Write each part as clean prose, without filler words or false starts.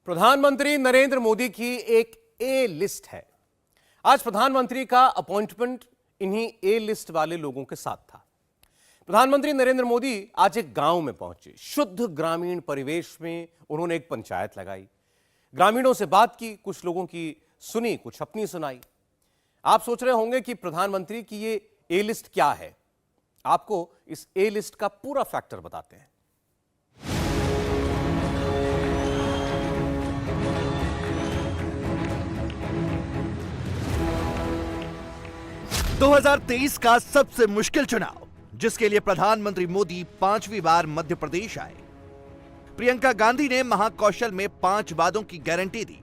प्रधानमंत्री नरेंद्र मोदी की एक ए लिस्ट है। आज प्रधानमंत्री का अपॉइंटमेंट इन्हीं ए लिस्ट वाले लोगों के साथ था। प्रधानमंत्री नरेंद्र मोदी आज एक गांव में पहुंचे। शुद्ध ग्रामीण परिवेश में उन्होंने एक पंचायत लगाई, ग्रामीणों से बात की, कुछ लोगों की सुनी, कुछ अपनी सुनाई। आप सोच रहे होंगे कि प्रधानमंत्री की ये ए लिस्ट क्या है। आपको इस ए लिस्ट का पूरा फैक्टर बताते हैं। 2023 का सबसे मुश्किल चुनाव, जिसके लिए प्रधानमंत्री मोदी 5वीं बार मध्य प्रदेश आए। प्रियंका गांधी ने महाकौशल में 5 वादों की गारंटी दी।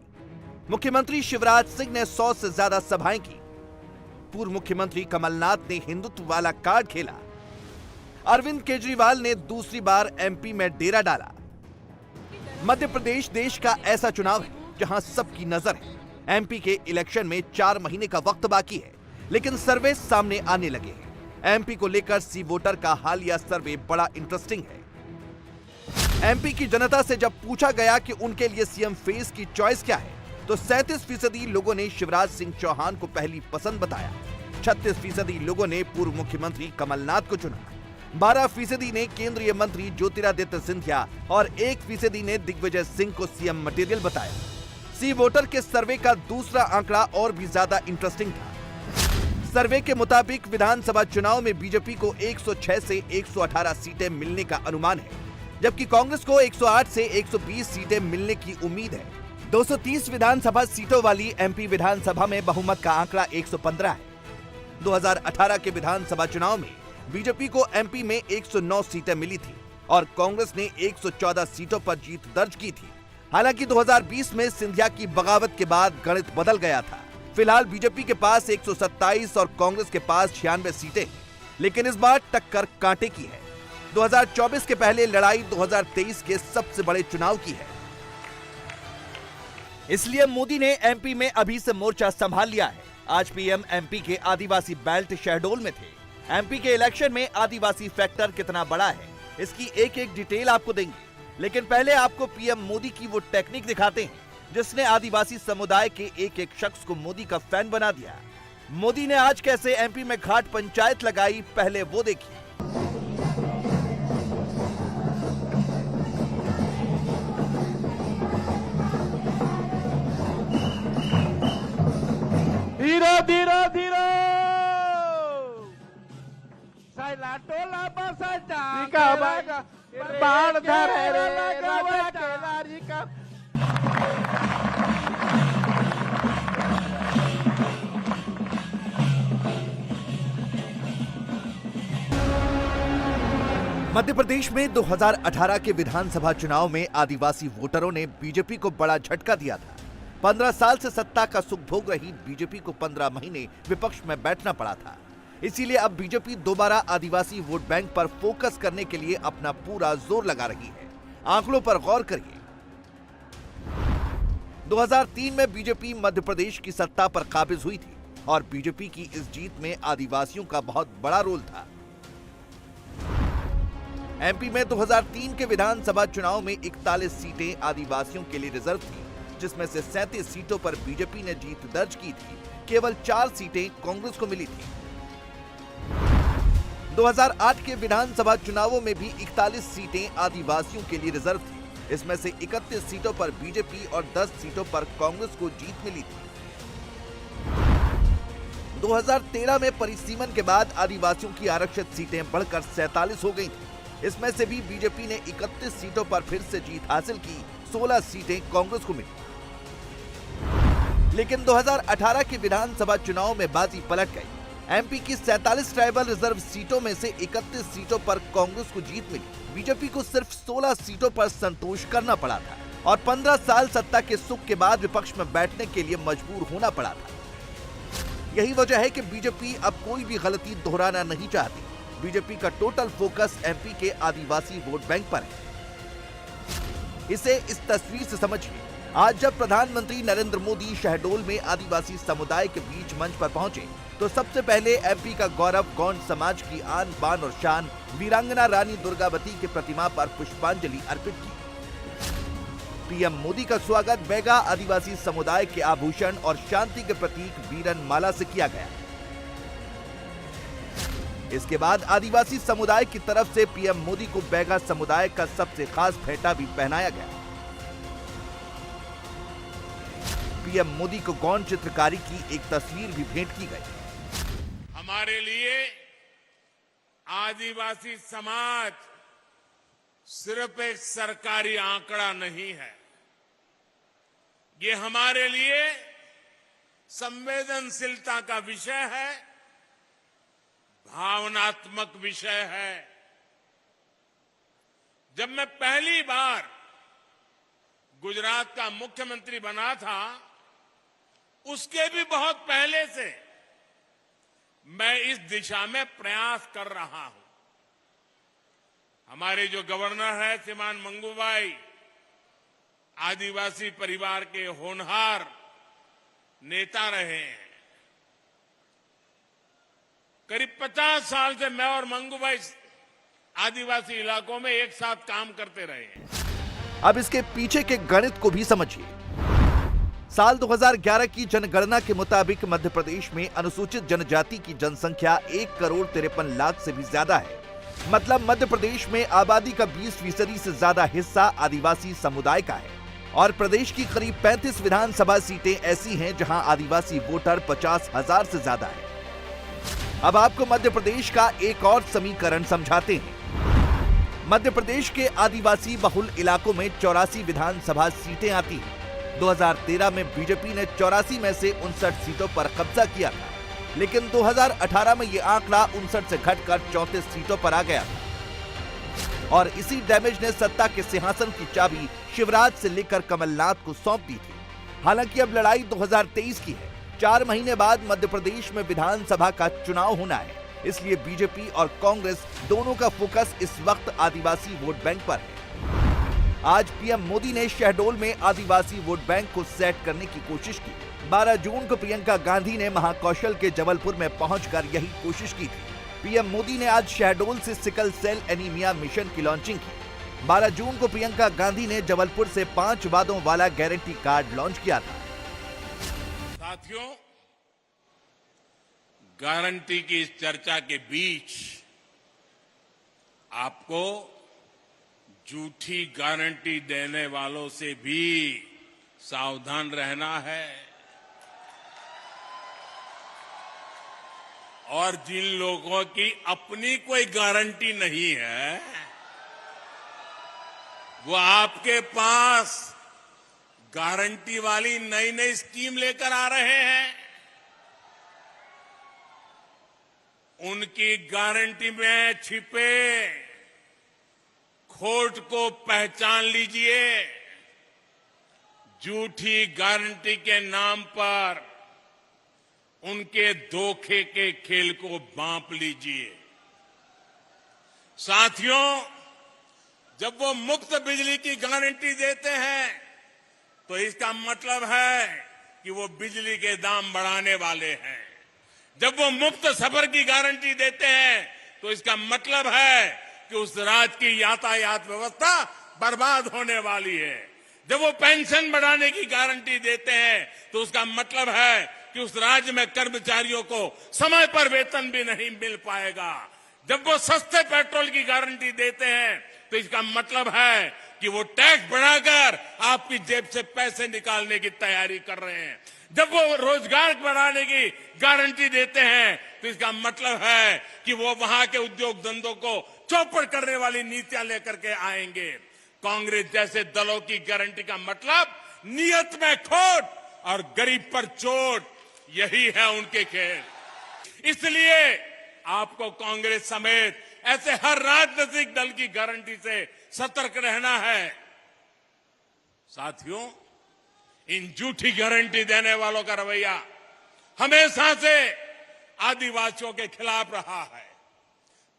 मुख्यमंत्री शिवराज सिंह ने 100 से ज्यादा सभाएं की। पूर्व मुख्यमंत्री कमलनाथ ने हिंदुत्व वाला कार्ड खेला। अरविंद केजरीवाल ने दूसरी बार एमपी में डेरा डाला। मध्य प्रदेश देश का ऐसा चुनाव है जहां सबकी नजर है। एमपी के इलेक्शन में 4 महीने का वक्त बाकी है, लेकिन सर्वे सामने आने लगे हैं। एमपी को लेकर सी वोटर का हालिया सर्वे बड़ा इंटरेस्टिंग है। एमपी की जनता से जब पूछा गया कि उनके लिए सीएम फेस की चॉइस क्या है, तो 37% लोगों ने शिवराज सिंह चौहान को पहली पसंद बताया। 36% लोगों ने पूर्व मुख्यमंत्री कमलनाथ को चुना। 12% ने केंद्रीय मंत्री ज्योतिरादित्य सिंधिया और 1% ने दिग्विजय सिंह को सीएम मटेरियल बताया। सी वोटर के सर्वे का दूसरा आंकड़ा और भी ज्यादा इंटरेस्टिंग था। सर्वे के मुताबिक विधानसभा चुनाव में बीजेपी को 106 से 118 सीटें मिलने का अनुमान है, जबकि कांग्रेस को 108 से 120 सीटें मिलने की उम्मीद है। 230 विधानसभा सीटों वाली एमपी विधानसभा में बहुमत का आंकड़ा 115 है। 2018 के विधानसभा चुनाव में बीजेपी को एमपी में 109 सीटें मिली थी और कांग्रेस ने 114 सीटों पर जीत दर्ज की थी। हालांकि 2020 में सिंधिया की बगावत के बाद गणित बदल गया था। फिलहाल बीजेपी के पास 127 और कांग्रेस के पास 96 सीटें, लेकिन इस बार टक्कर कांटे की है। 2024 के पहले लड़ाई 2023 के सबसे बड़े चुनाव की है। इसलिए मोदी ने एमपी में अभी से मोर्चा संभाल लिया है। आज पीएम एमपी के आदिवासी बेल्ट शहडोल में थे। एमपी के इलेक्शन में आदिवासी फैक्टर कितना बड़ा है, इसकी एक एक डिटेल आपको देंगे, लेकिन पहले आपको पीएम मोदी की वो टेक्निक दिखाते हैं जिसने आदिवासी समुदाय के एक एक शख्स को मोदी का फैन बना दिया। मोदी ने आज कैसे एमपी में घाट पंचायत लगाई, पहले वो देखिए। धीरो धीरो धीरो सैला टोला बसा जा बाण धरे रे राजा केलारी का। मध्य प्रदेश में 2018 के विधानसभा चुनाव में आदिवासी वोटरों ने बीजेपी को बड़ा झटका दिया था। 15 साल से सत्ता का सुख भोग रही बीजेपी को 15 महीने विपक्ष में बैठना पड़ा था। इसीलिए अब बीजेपी दोबारा आदिवासी वोट बैंक पर फोकस करने के लिए अपना पूरा जोर लगा रही है। आंकड़ों पर गौर करिए। 2003 में बीजेपी मध्य प्रदेश की सत्ता पर काबिज हुई थी और बीजेपी की इस जीत में आदिवासियों का बहुत बड़ा रोल था। एमपी में 2003 के विधानसभा चुनाव में 41 सीटें आदिवासियों के लिए रिजर्व थी, जिसमें से 37 सीटों पर बीजेपी ने जीत दर्ज की थी। केवल 4 सीटें कांग्रेस को मिली थी। 2008 के विधानसभा चुनावों में भी 41 सीटें आदिवासियों के लिए रिजर्व थी। इसमें से 31 सीटों पर बीजेपी और 10 सीटों पर कांग्रेस को जीत मिली थी। 2013 में परिसीमन के बाद आदिवासियों की आरक्षित सीटें बढ़कर 47 हो गई थी। इसमें से भी बीजेपी ने 31 सीटों पर फिर से जीत हासिल की। 16 सीटें कांग्रेस को मिली। लेकिन 2018 के विधानसभा चुनाव में बाजी पलट गई। एमपी की 47 ट्राइबल रिजर्व सीटों में से 31 सीटों पर कांग्रेस को जीत मिली। बीजेपी को सिर्फ 16 सीटों पर संतोष करना पड़ा था और 15 साल सत्ता के सुख के बाद विपक्ष में बैठने के लिए मजबूर होना पड़ा था। यही वजह है कि बीजेपी अब कोई भी गलती दोहराना नहीं चाहती। बीजेपी का टोटल फोकस एमपी के आदिवासी वोट बैंक पर है। इसे इस तस्वीर से समझिए। आज जब प्रधानमंत्री नरेंद्र मोदी शहडोल में आदिवासी समुदाय के बीच मंच पर पहुंचे, तो सबसे पहले एमपी का गौरव गौंड समाज की आन बान और शान वीरांगना रानी दुर्गावती के प्रतिमा पर पुष्पांजलि अर्पित की। पीएम मोदी का स्वागत बैगा आदिवासी समुदाय के आभूषण और शांति के प्रतीक वीरन माला से किया गया। इसके बाद आदिवासी समुदाय की तरफ से पीएम मोदी को बैगा समुदाय का सबसे खास फेटा भी पहनाया गया। पीएम मोदी को गौण चित्रकारी की एक तस्वीर भी भेंट की गई। हमारे लिए आदिवासी समाज सिर्फ एक सरकारी आंकड़ा नहीं है, ये हमारे लिए संवेदनशीलता का विषय है, भावनात्मक विषय है। जब मैं पहली बार गुजरात का मुख्यमंत्री बना था, उसके भी बहुत पहले से मैं इस दिशा में प्रयास कर रहा हूं। हमारे जो गवर्नर है श्रीमान मंगूभाई, आदिवासी परिवार के होनहार नेता रहे हैं। करीब 50 साल से मैं और मंगूभाई आदिवासी इलाकों में एक साथ काम करते रहे हैं। अब इसके पीछे के गणित को भी समझिए। साल 2011 की जनगणना के मुताबिक मध्य प्रदेश में अनुसूचित जनजाति की जनसंख्या 1,53,00,000 से भी ज्यादा है। मतलब मध्य प्रदेश में आबादी का 20% से ज्यादा हिस्सा आदिवासी समुदाय का है और प्रदेश की करीब 35 विधानसभा सीटें ऐसी हैं जहां आदिवासी वोटर 50,000 से ज्यादा है। अब आपको मध्य प्रदेश का एक और समीकरण समझाते हैं। मध्य प्रदेश के आदिवासी बहुल इलाकों में 84 विधानसभा सीटें आती हैं। 2013 में बीजेपी ने 84 में से 59 सीटों पर कब्जा किया था, लेकिन 2018 में यह आंकड़ा 59 से घटकर 34 सीटों पर आ गया था और इसी डैमेज ने सत्ता के सिंहासन की चाबी शिवराज से लेकर कमलनाथ को सौंप दी थी। हालांकि अब लड़ाई 2023 की है। 4 महीने बाद मध्य प्रदेश में विधानसभा का चुनाव होना है, इसलिए बीजेपी और कांग्रेस दोनों का फोकस इस वक्त आदिवासी वोट बैंक पर है। आज पीएम मोदी ने शहडोल में आदिवासी वोट बैंक को सेट करने की कोशिश की। 12 जून को प्रियंका गांधी ने महाकौशल के जबलपुर में पहुंचकर यही कोशिश की थी। पीएम मोदी ने आज शहडोल से सिकल सेल एनीमिया मिशन की लॉन्चिंग की। 12 जून को प्रियंका गांधी ने जबलपुर से 5 वादों वाला गारंटी कार्ड लॉन्च किया था। साथियों, गारंटी की इस चर्चा के बीच आपको झूठी गारंटी देने वालों से भी सावधान रहना है और जिन लोगों की अपनी कोई गारंटी नहीं है, वो आपके पास गारंटी वाली नई नई स्कीम लेकर आ रहे हैं। उनकी गारंटी में छिपे खोट को पहचान लीजिए। झूठी गारंटी के नाम पर उनके धोखे के खेल को भांप लीजिए। साथियों, जब वो मुफ्त बिजली की गारंटी देते हैं तो इसका मतलब है कि वो बिजली के दाम बढ़ाने वाले हैं। जब वो मुफ्त सफर की गारंटी देते हैं तो इसका मतलब है कि उस राज्य की यातायात व्यवस्था बर्बाद होने वाली है। जब वो पेंशन बढ़ाने की गारंटी देते हैं तो उसका मतलब है कि उस राज्य में कर्मचारियों को समय पर वेतन भी नहीं मिल पाएगा। जब वो सस्ते पेट्रोल की गारंटी देते हैं तो इसका मतलब है कि वो टैक्स बढ़ाकर आपकी जेब से पैसे निकालने की तैयारी कर रहे हैं। जब वो रोजगार बढ़ाने की गारंटी देते हैं तो इसका मतलब है कि वो वहां के उद्योग धंधों को चौपट करने वाली नीतियां लेकर के आएंगे। कांग्रेस जैसे दलों की गारंटी का मतलब नियत में खोट और गरीब पर चोट, यही है उनके खेल। इसलिए आपको कांग्रेस समेत ऐसे हर राजनीतिक दल की गारंटी से सतर्क रहना है। साथियों, इन झूठी गारंटी देने वालों का रवैया हमेशा से आदिवासियों के खिलाफ रहा है।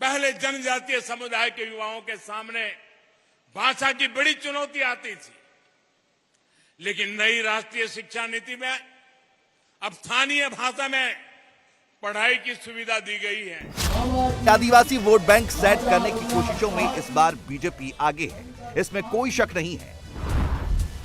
पहले जनजातीय समुदाय के युवाओं के सामने भाषा की बड़ी चुनौती आती थी, लेकिन नई राष्ट्रीय शिक्षा नीति में अब स्थानीय भाषा में पढ़ाई की सुविधा दी गई है। आदिवासी वोट बैंक सेट करने की कोशिशों में इस बार बीजेपी आगे है, इसमें कोई शक नहीं है।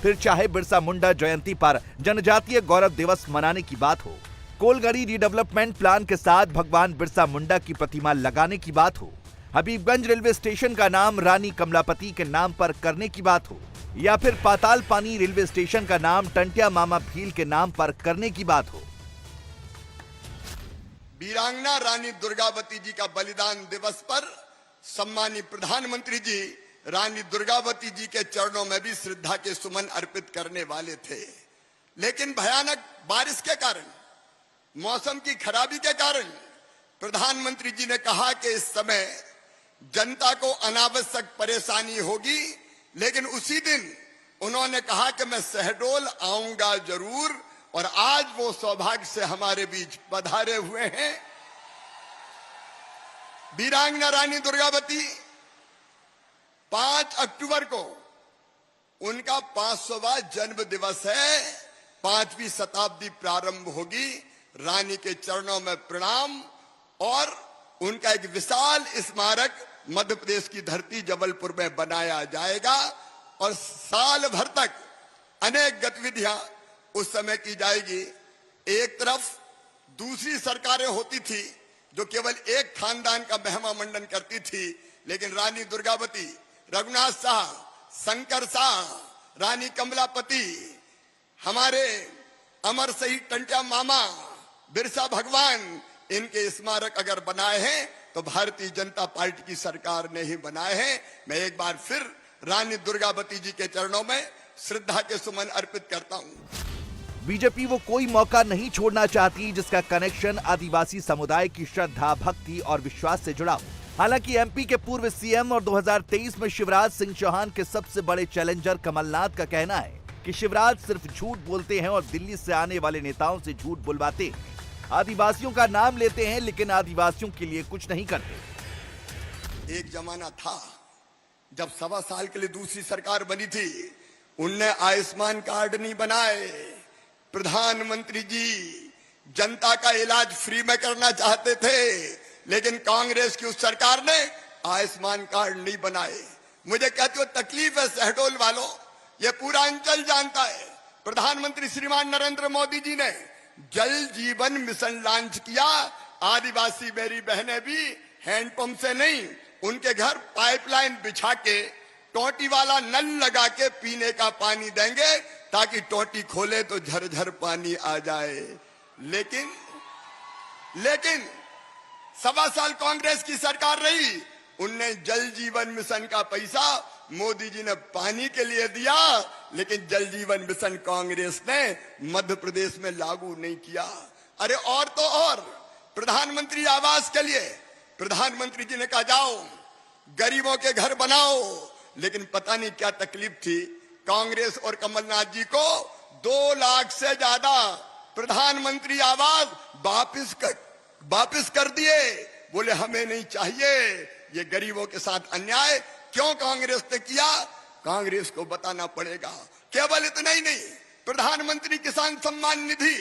फिर चाहे बिरसा मुंडा जयंती पर जनजातीय गौरव दिवस मनाने की बात हो, कोलगढ़ी रिडेवलपमेंट प्लान के साथ भगवान बिरसा मुंडा की प्रतिमा लगाने की बात हो, हबीबगंज रेलवे स्टेशन का नाम रानी कमलापति के नाम पर करने की बात हो, या फिर पाताल पानी रेलवे स्टेशन का नाम टंटिया मामा भील के नाम पर करने की बात हो। वीरांगना रानी दुर्गावती जी का बलिदान दिवस पर सम्मानीय प्रधानमंत्री जी रानी दुर्गावती जी के चरणों में भी श्रद्धा के सुमन अर्पित करने वाले थे, लेकिन भयानक बारिश के कारण, मौसम की खराबी के कारण प्रधानमंत्री जी ने कहा कि इस समय जनता को अनावश्यक परेशानी होगी, लेकिन उसी दिन उन्होंने कहा कि मैं शहडोल आऊंगा जरूर, और आज वो सौभाग्य से हमारे बीच पधारे हुए हैं। वीरांगना रानी दुर्गावती 5 अक्टूबर को उनका 500वां जन्म दिवस है। 5वीं शताब्दी प्रारंभ होगी। रानी के चरणों में प्रणाम, और उनका एक विशाल स्मारक मध्य प्रदेश की धरती जबलपुर में बनाया जाएगा, और साल भर तक अनेक गतिविधियां उस समय की जाएगी। एक तरफ दूसरी सरकारें होती थी जो केवल एक खानदान का महिमा मंडन करती थी, लेकिन रानी दुर्गावती, रघुनाथ शाह, शंकर शाह, रानी कमलापति, हमारे अमर शहीद टंटिया मामा, बिरसा भगवान, इनके स्मारक अगर बनाए हैं तो भारतीय जनता पार्टी की सरकार ने ही बनाए हैं। मैं एक बार फिर रानी दुर्गावती जी के चरणों में श्रद्धा के सुमन अर्पित करता हूं। बीजेपी वो कोई मौका नहीं छोड़ना चाहती जिसका कनेक्शन आदिवासी समुदाय की श्रद्धा, भक्ति और विश्वास से जुड़ा हो। हालांकि एमपी के पूर्व सीएम और 2023 में शिवराज सिंह चौहान के सबसे बड़े चैलेंजर कमलनाथ का कहना है कि शिवराज सिर्फ झूठ बोलते हैं और दिल्ली से आने वाले नेताओं से झूठ बुलवाते हैं। आदिवासियों का नाम लेते हैं लेकिन आदिवासियों के लिए कुछ नहीं करते। एक जमाना था जब 1.25 साल के लिए दूसरी सरकार बनी थी, उनने आयुष्मान कार्ड नहीं बनाए। प्रधानमंत्री जी जनता का इलाज फ्री में करना चाहते थे, लेकिन कांग्रेस की उस सरकार ने आयुष्मान कार्ड नहीं बनाए। मुझे कहते हो तकलीफ है शहडोल वालों, ये पूरा अंचल जानता है। प्रधानमंत्री श्रीमान नरेंद्र मोदी जी ने जल जीवन मिशन लॉन्च किया। आदिवासी मेरी बहनें भी हैंडपंप से नहीं, उनके घर पाइपलाइन बिछा के टोटी वाला नल लगा के पीने का पानी देंगे, ताकि टोटी खोले तो झरझर पानी आ जाए। लेकिन 1.25 साल कांग्रेस की सरकार रही, उनने जल जीवन मिशन का पैसा मोदी जी ने पानी के लिए दिया, लेकिन जल जीवन मिशन कांग्रेस ने मध्य प्रदेश में लागू नहीं किया। अरे और तो और, प्रधानमंत्री आवास के लिए प्रधानमंत्री जी ने कहा जाओ गरीबों के घर बनाओ, लेकिन पता नहीं क्या तकलीफ थी, कांग्रेस और कमलनाथ जी को 2 लाख से ज्यादा प्रधानमंत्री आवास वापिस कर दिए। बोले हमें नहीं चाहिए, ये गरीबों के साथ अन्याय क्यों कांग्रेस ने किया, कांग्रेस को बताना पड़ेगा। केवल इतना ही नहीं, प्रधानमंत्री किसान सम्मान निधि,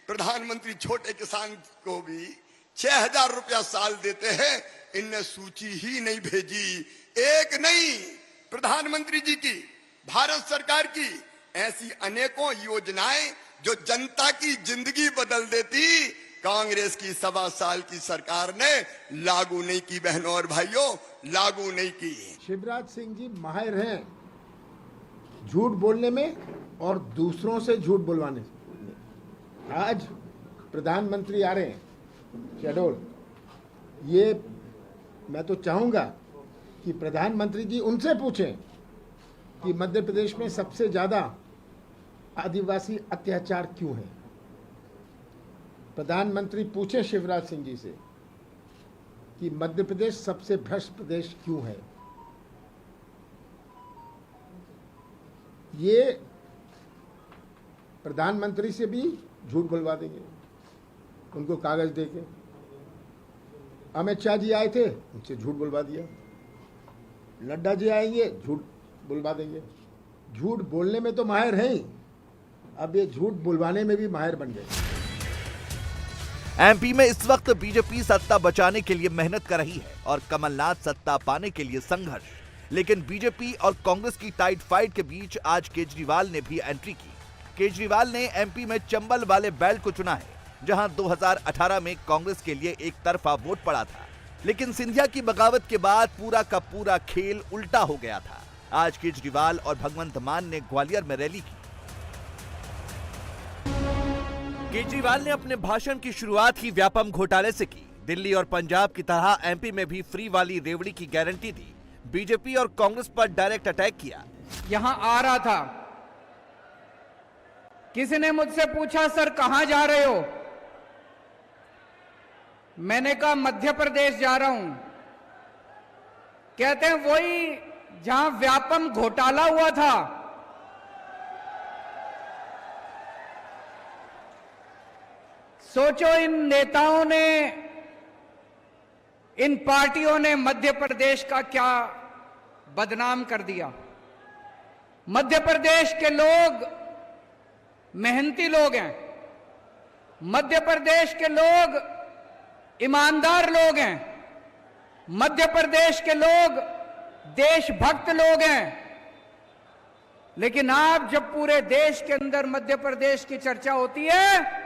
प्रधानमंत्री छोटे किसान को भी 6,000 रुपया साल देते हैं, इनने सूची ही नहीं भेजी। एक नहीं, प्रधानमंत्री जी की, भारत सरकार की ऐसी अनेकों योजनाएं जो जनता की जिंदगी बदल देती, कांग्रेस की 1.25 साल की सरकार ने लागू नहीं की। बहनों और भाइयों, लागू नहीं की। शिवराज सिंह जी माहिर हैं झूठ बोलने में और दूसरों से झूठ बुलवाने में। आज प्रधानमंत्री आ रहे हैं शहडोल, ये मैं तो चाहूंगा कि प्रधानमंत्री जी उनसे पूछें कि मध्य प्रदेश में सबसे ज्यादा आदिवासी अत्याचार क्यों है। प्रधानमंत्री पूछे शिवराज सिंह जी से कि मध्य प्रदेश सबसे भ्रष्ट प्रदेश क्यों है। ये प्रधानमंत्री से भी झूठ बुलवा देंगे, उनको कागज देके। अमित शाह जी आए थे, उनसे झूठ बुलवा दिया। नड्डा जी आएंगे, झूठ बुलवा देंगे। झूठ बोलने में तो माहिर हैं ही, अब ये झूठ बुलवाने में भी माहिर बन गए। एमपी में इस वक्त बीजेपी सत्ता बचाने के लिए मेहनत कर रही है और कमलनाथ सत्ता पाने के लिए संघर्ष। लेकिन बीजेपी और कांग्रेस की टाइट फाइट के बीच आज केजरीवाल ने भी एंट्री की। केजरीवाल ने एमपी में चंबल वाले बेल्ट को चुना है, जहां 2018 में कांग्रेस के लिए एक तरफा वोट पड़ा था। लेकिन सिंधिया की बगावत के बाद पूरा का पूरा खेल उल्टा हो गया था। आज केजरीवाल और भगवंत मान ने ग्वालियर में रैली की। केजरीवाल ने अपने भाषण की शुरुआत ही व्यापम घोटाले से की। दिल्ली और पंजाब की तरह एमपी में भी फ्री वाली रेवड़ी की गारंटी दी। बीजेपी और कांग्रेस पर डायरेक्ट अटैक किया। यहां आ रहा था, किसी ने मुझसे पूछा सर कहां जा रहे हो? मैंने कहा मध्य प्रदेश जा रहा हूं। कहते हैं वही जहां व्यापम घोटाला हुआ था। सोचो इन नेताओं ने, इन पार्टियों ने मध्य प्रदेश का क्या बदनाम कर दिया। मध्य प्रदेश के लोग मेहनती लोग हैं, मध्य प्रदेश के लोग ईमानदार लोग हैं, मध्य प्रदेश के लोग देशभक्त लोग हैं। लेकिन आप जब पूरे देश के अंदर मध्य प्रदेश की चर्चा होती है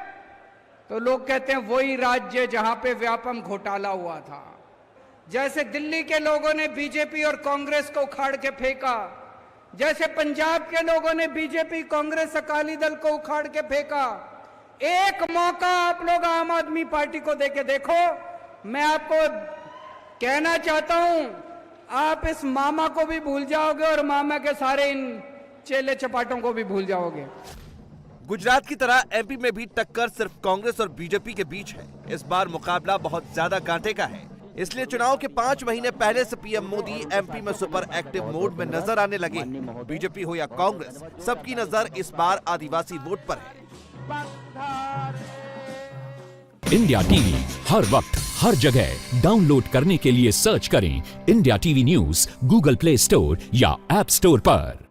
तो लोग कहते हैं वही राज्य जहां पे व्यापम घोटाला हुआ था। जैसे दिल्ली के लोगों ने बीजेपी और कांग्रेस को उखाड़ के फेंका, जैसे पंजाब के लोगों ने बीजेपी, कांग्रेस, अकाली दल को उखाड़ के फेंका। एक मौका आप लोग आम आदमी पार्टी को देके देखो। मैं आपको कहना चाहता हूं, आप इस मामा को भी भूल जाओगे और मामा के सारे इन चेले चपाटों को भी भूल जाओगे। गुजरात की तरह एमपी में भी टक्कर सिर्फ कांग्रेस और बीजेपी के बीच है। इस बार मुकाबला बहुत ज्यादा कांटे का है, इसलिए चुनाव के 5 महीने पहले से पीएम मोदी एमपी में सुपर एक्टिव मोड में नजर आने लगे। बीजेपी हो या कांग्रेस, सबकी नजर इस बार आदिवासी वोट पर है। इंडिया टीवी हर वक्त हर जगह डाउनलोड करने के लिए सर्च करें India TV news Google play store या ऐप स्टोर पर।